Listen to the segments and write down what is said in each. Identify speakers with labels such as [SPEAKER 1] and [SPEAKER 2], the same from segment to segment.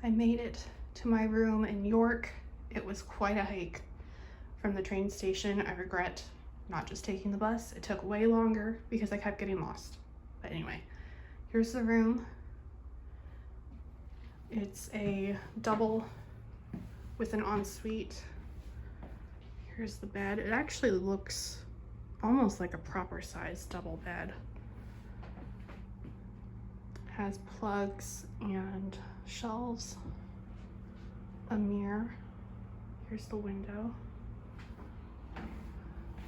[SPEAKER 1] I made it to my room in York. It was quite a hike from the train station. I regret not just taking the bus. It took way longer because I kept getting lost. But anyway, here's the room. It's a double with an ensuite. Here's the bed. It actually looks almost like a proper size double bed. Has plugs and shelves, a mirror. Here's the window,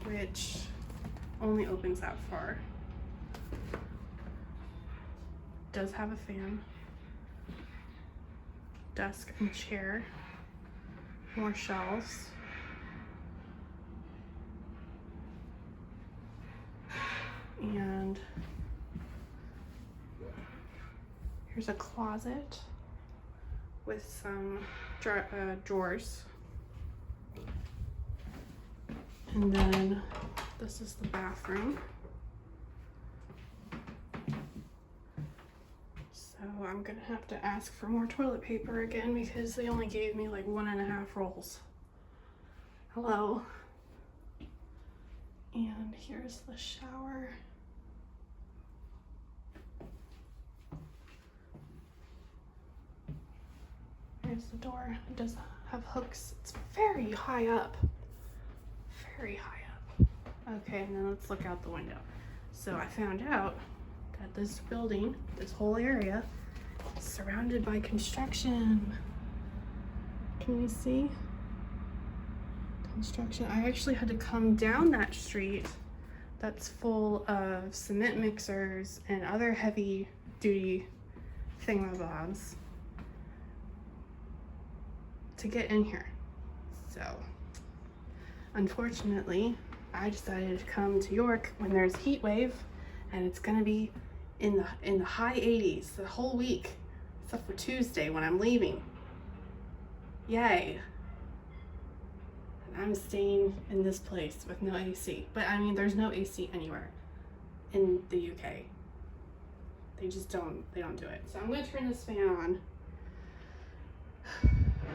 [SPEAKER 1] which only opens that far. Does have a fan, desk and chair, more shelves. And here's a closet with some drawers. And then this is the bathroom. So I'm gonna have to ask for more toilet paper again because they only gave me like 1.5 rolls. Hello. And here's the shower. Here's the door. It does have hooks. It's very high up. Very high up. Okay, and then let's look out the window. So I found out that this building, this whole area, is surrounded by construction. Can you see? Construction. I actually had to come down that street that's full of cement mixers and other heavy duty thingamabobs to get in here. So unfortunately I decided to come to York when there's a heat wave and it's gonna be in the high 80s the whole week except for Tuesday when I'm leaving. Yay. I'm staying in this place with no AC. But I mean, there's no AC anywhere in the UK. They just don't do it. So I'm gonna turn this fan on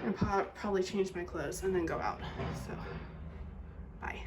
[SPEAKER 1] and probably change my clothes and then go out. So, bye.